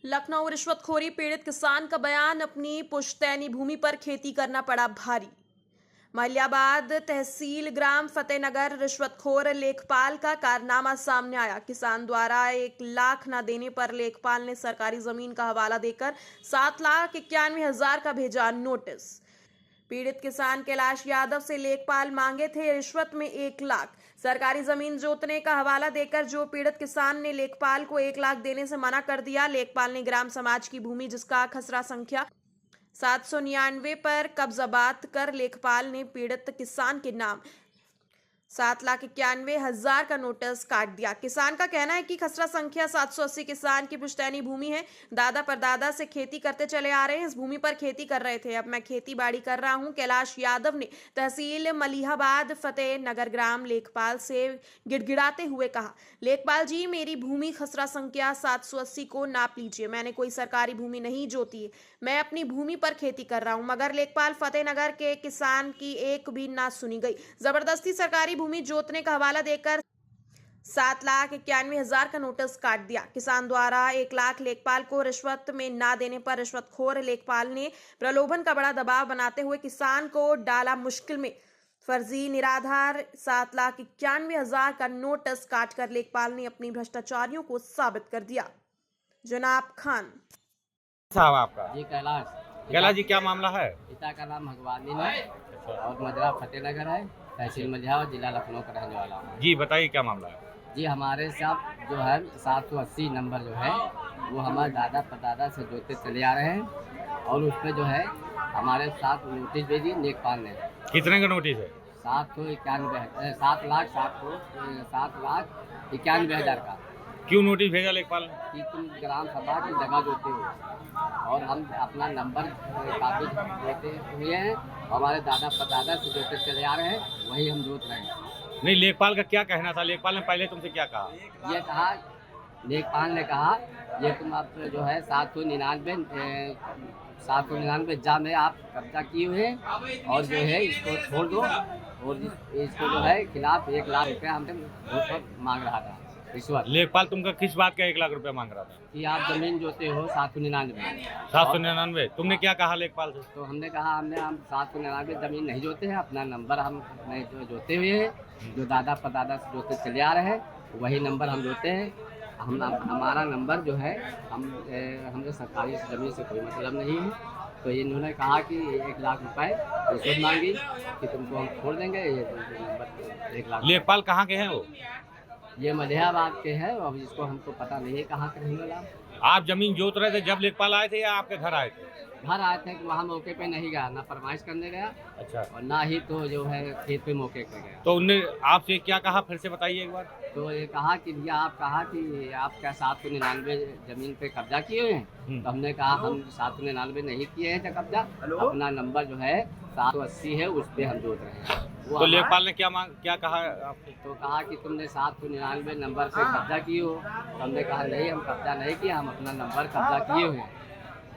लखनऊ रिश्वतखोरी पीड़ित किसान का बयान, अपनी पुश्तैनी भूमि पर खेती करना पड़ा भारी। मलियाबाद तहसील ग्राम फतेहनगर रिश्वतखोर लेखपाल का कारनामा सामने आया। किसान द्वारा 1 लाख न देने पर लेखपाल ने सरकारी जमीन का हवाला देकर 7,91,000 का भेजा नोटिस। पीड़ित किसान कैलाश यादव से लेखपाल मांगे थे रिश्वत में 1 लाख। सरकारी जमीन जोतने का हवाला देकर जो पीड़ित किसान ने लेखपाल को 1 लाख देने से मना कर दिया। लेखपाल ने ग्राम समाज की भूमि जिसका खसरा संख्या 799 पर कब्जाबात कर लेखपाल ने पीड़ित किसान के नाम 7,91,000 का नोटिस काट दिया। किसान का कहना है कि खसरा संख्या 780 किसान की पुश्तैनी भूमि है। दादा परदादा से खेती करते चले आ रहे हैं। इस भूमि पर खेती कर रहे थे। अब मैं खेती बाड़ी कर रहा हूं। कैलाश यादव ने तहसील मलिहाबाद फतेह नगर ग्राम लेखपाल से गिड़गिड़ाते हुए कहा, लेखपाल जी, मेरी भूमि खसरा संख्या 780 को नाप लीजिए। मैंने कोई सरकारी भूमि नहीं जोती है। मैं अपनी भूमि पर खेती कर रहा हूं। मगर लेखपाल फतेहनगर के किसान की एक भी ना सुनी गई। जबरदस्ती सरकारी भूमि जोतने का हवाला देकर 7,91,000 का नोटिस काट दिया। किसान द्वारा 1 लाख लेखपाल को रिश्वत में ना देने पर रिश्वतखोर लेखपाल ने प्रलोभन का बड़ा दबाव बनाते हुए किसान को डाला मुश्किल में। फर्जी निराधार 7,91,000 का नोटिस काटकर लेखपाल ने अपनी भ्रष्टाचारियों को साबित कर दिया। जनाब खान साहब आपका जी कैलाश। कैलाश जी, क्या मामला है? पिता का नाम भगवानी है और मजरा फतेहनगर है, तहसील मलिहा और जिला लखनऊ का रहने वाला हूँ। जी बताइए, क्या मामला है? जी हमारे साथ जो है 780 नंबर जो है वो हमारे दादा परदादा से जोते चले आ रहे हैं और उस पर जो है हमारे साथ नोटिस भेजी लेखपाल ने। कितने का नोटिस है? 7,91,000 का। क्यों नोटिस भेजा लेखपाल ने? कि तुम ग्राम सभा की जगह जोते हो और हम अपना नंबर काफी जोते हुए हैं। हमारे दादा परदादा से जोते चले आ रहे हैं, वही हम जोत रहे हैं। नहीं, लेखपाल का क्या कहना था? लेखपाल ने पहले तुमसे क्या कहा? ये कहा, लेखपाल ने कहा ये तुम अब जो है 799 जा में आप कब्जा किए हुए हैं और जो है इसको छोड़ दो और इसको जो है खिलाफ 1 लाख रुपया हमसे रिश्वत मांग रहा था। रिश्वत लेखपाल तुमका किस बात का 1 लाख रुपया मांग रहा था? कि आप जमीन जोते हो 799। 799। तुमने क्या कहा लेखपाल से? तो हमने कहा हम 799 जमीन नहीं जोते हैं, अपना नंबर हम नहीं जोते हुए हैं। जो दादा परदादा से जोते चले आ रहे हैं वही नंबर हम जोते हैं। हमारा नंबर जो है हमने सरकारी ज़मीन से कोई मतलब नहीं है। तो इन्होंने कहा कि 1 लाख रुपए रिश्वत मांगी कि तुमको हम छोड़ देंगे। ये नंबर 1 लाख। लेखपाल कहाँ के हैं वो? ये मलिहाबाद के हैं, अब इसको हमको पता नहीं है कहाँ के रहने वाला। आप जमीन जोत रहे थे जब लेखपाल आए थे या आपके घर आए थे? घर आए थे कि वहाँ मौके पे नहीं गया, ना फरमाइश करने गया अच्छा। और ना ही तो जो है खेत पे मौके पे गया। तो उनने आपसे क्या कहा, फिर से बताइए एक बार। तो ये कहा कि भैया आप कहा कि आप क्या 799 जमीन पे कब्जा किए हुए हैं। तो हमने कहा हम 799 नहीं किए हैं कब्जा, अपना नंबर जो है 780 है उस पर हम जोत रहे हैं। तो लेखपाल ने क्या कहा आपसे? तो कहा कि तुमने 799 नंबर पे कब्जा किए हो। तो हमने कहा नहीं, हम कब्जा नहीं किया, हम अपना नंबर कब्जा किए हुए हैं।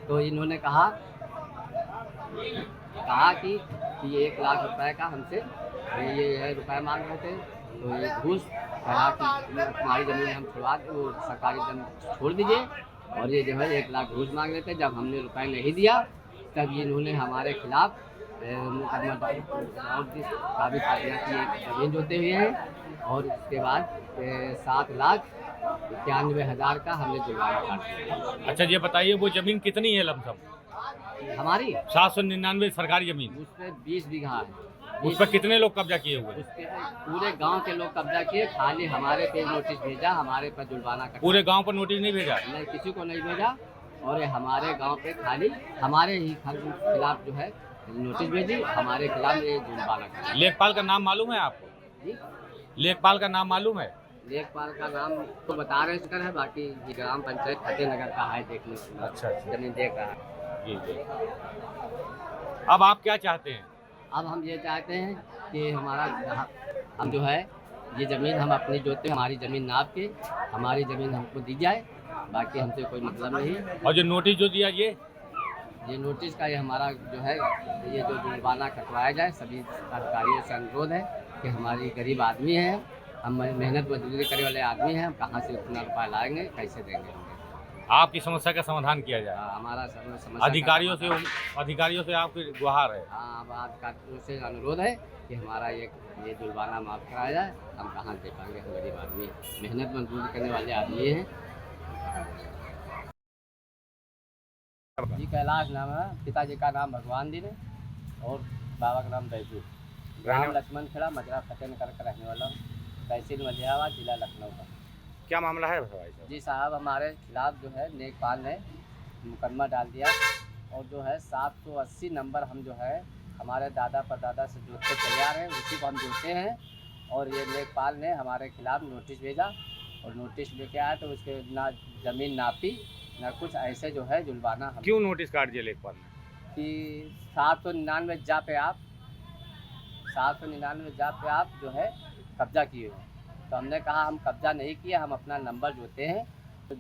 तो इन्होंने कहा कि ये 1 लाख रुपए का हमसे ये रुपए मांग रहे थे। तो ये घूस कहा कि तुम्हारी ज़मीन हम छुड़वा दें, वो सरकारी ज़मीन छोड़ दीजिए और ये जो है 1 लाख घूस मांग रहे थे। जब हमने रुपए नहीं दिया तब इन्होंने हमारे खिलाफ मुकदमा साबित कर दिया कि एक ज़मीन जोते हुए हैं और उसके बाद 7,91,000 का हमने जुर्माना काट दिया। अच्छा, ये बताइए वो जमीन कितनी है लमसम? हमारी 799 सरकारी जमीन, उस पर 20 बीघा है। उस पर कितने लोग कब्जा किए हुए? उसके पूरे गांव के लोग कब्जा किए, खाली हमारे पे नोटिस भेजा, हमारे पर जुर्माना कटा। पूरे गांव पर नोटिस नहीं भेजा? नहीं, किसी को नहीं भेजा और ये हमारे गांव पे खाली हमारे ही खिलाफ जो है नोटिस भेजी, हमारे खिलाफ ये जुर्माना कटा। लेखपाल का नाम मालूम है आपको? जी, लेखपाल का नाम मालूम है? लेखपाल का नाम तो बता रहे हैं, बाकी ये ग्राम पंचायत फतेहनगर का है, देखने अच्छा। जमीन देख रहा है। जी। अब आप क्या चाहते हैं? अब हम ये चाहते हैं कि हम जो है ये ज़मीन हम अपनी जोते, हमारी ज़मीन नाप के हमारी ज़मीन हमको दी जाए, बाकी हमसे कोई मतलब नहीं है। और जो नोटिस जो दिया ये नोटिस का ये हमारा जो है ये जो जुर्माना कटवाया जाए। सभी अधिकारियों से अनुरोध है कि हमारी गरीब आदमी है, हम मेहनत मजदूरी करने वाले आदमी हैं, हम कहाँ से उतना रुपया लाएंगे, कैसे देंगे? आपकी समस्या का समाधान किया जाए। हमारा समस्या का अधिकारियों समाधान- से आपकी गुहार है। हाँ, अब अधिकारियों से अनुरोध है कि हमारा ये जुर्माना माफ़ कराया जाए। हम कहाँ दे पाएंगे, हम गरीब आदमी हैं, मेहनत मजदूरी करने वाले आदमी हैं। जी कैलाश नाम है, पिताजी का नाम भगवान दिन है और बाबा का नाम बैजू। ग्राम लक्ष्मण खेड़ा, मजरा फतेहनगर का रहने वाला हूँ, तहसील मलियाबाद, जिला लखनऊ का। क्या मामला है भाई साहब? जी साहब, हमारे खिलाफ जो है नेकपाल ने मुकदमा डाल दिया और जो है 780 नंबर हम जो है हमारे दादा परदादा से जोतते चले आ रहे हैं, उसी को हम जोते हैं। और ये लेखपाल ने हमारे खिलाफ नोटिस भेजा और नोटिस लेके आया तो उसके ना ज़मीन नापी ना कुछ, ऐसे जो है जुल्बाना हम क्यों नोटिस काट दिया लेखपाल ने? कि 799 जा पे आप 799 जा पे आप जो है कब्जा किए हो। तो हमने कहा हम कब्जा नहीं किया, हम अपना नंबर जोते हैं। तो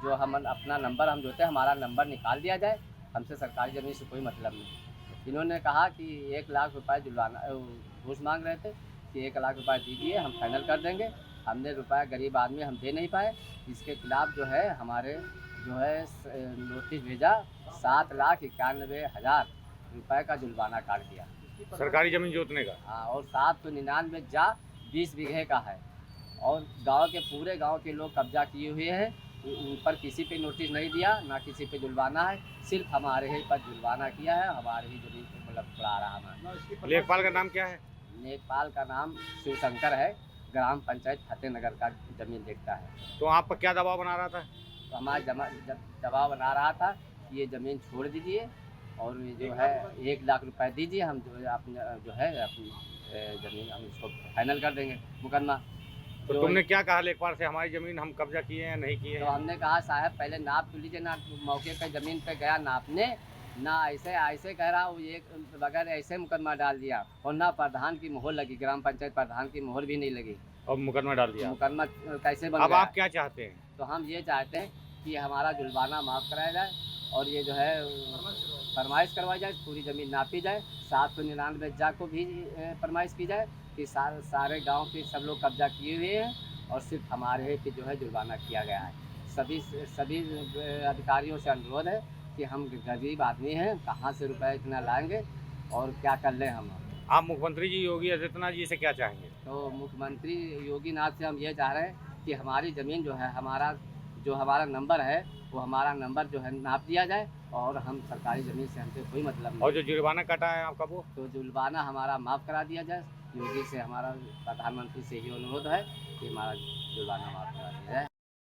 जो हम अपना नंबर हम जोते हैं, हमारा नंबर निकाल दिया जाए, हमसे सरकारी ज़मीन से कोई मतलब नहीं। इन्होंने कहा कि 1 लाख रुपए जुर्माना घूस मांग रहे थे कि 1 लाख रुपए दीजिए, हम फाइनल कर देंगे। हमने रुपया गरीब आदमी हम दे नहीं पाए, इसके खिलाफ जो है हमारे जो है नोटिस भेजा, 7,91,000 रुपये का जुर्माना काट दिया। सरकारी जमीन जोतने का? हाँ, और 799 जा 20 बीघे का है और गांव के पूरे गांव के लोग कब्जा किए हुए हैं। उन पर किसी पे नोटिस नहीं दिया, ना किसी पे जुर्माना है, सिर्फ हमारे ही पर जुर्माना किया है, हमारे ही जमीन को मतलब उड़ा रहा हमारा। लेखपाल का नाम क्या है? नेकपाल का नाम शिवशंकर है, ग्राम पंचायत फतेहनगर का जमीन देखता है। तो आप पर क्या दबाव बना रहा था? तो हमारा दबाव बना रहा था कि ये ज़मीन छोड़ दीजिए और ये जो है 1 लाख रुपए दीजिए, हम जो है अपने जो है अपनी ज़मीन हम इसको फाइनल कर देंगे मुकदमा। तो तुमने क्या कहा लेखपाल से, हमारी जमीन हम कब्जा किए हैं नहीं किए तो हैं? हमने कहा साहब पहले नाप तो लीजिए ना, मौके पे ज़मीन पे गया नापने, ना ऐसे कह रहा हूँ, ये बगैर ऐसे मुकदमा डाल दिया और ना प्रधान की मोहर लगी, ग्राम पंचायत प्रधान की मोहर भी नहीं लगी और मुकदमा डाल दिया। मुकदमा कैसे बन अब गया? आप क्या चाहते हैं? तो हम ये चाहते हैं कि हमारा जुर्माना माफ़ कराया जाए और ये जो है फरमाइश करवाई जाए, पूरी ज़मीन नापी जाए, 799 जा को भी फरमाइश की जाए कि सारे गांव के सब लोग कब्जा किए हुए हैं और सिर्फ हमारे पे जो है जुर्माना किया गया है। सभी अधिकारियों से अनुरोध है कि हम गरीब आदमी हैं, कहाँ से रुपए इतना लाएंगे और क्या कर लें हम। आप मुख्यमंत्री जी योगी आदित्यनाथ जी से क्या चाहेंगे? तो मुख्यमंत्री योगी नाथ से हम ये चाह रहे हैं कि हमारी ज़मीन जो है हमारा नंबर है वो हमारा नंबर जो है नाप दिया जाए और हम सरकारी ज़मीन से हमसे कोई मतलब नहीं। और जो जुर्माना काटा है आपका वो? तो जुर्माना हमारा माफ़ करा दिया जाए। योगी से हमारा प्रधानमंत्री से ही अनुरोध है कि हमारा जुर्माना माफ़ करा दिया जाए।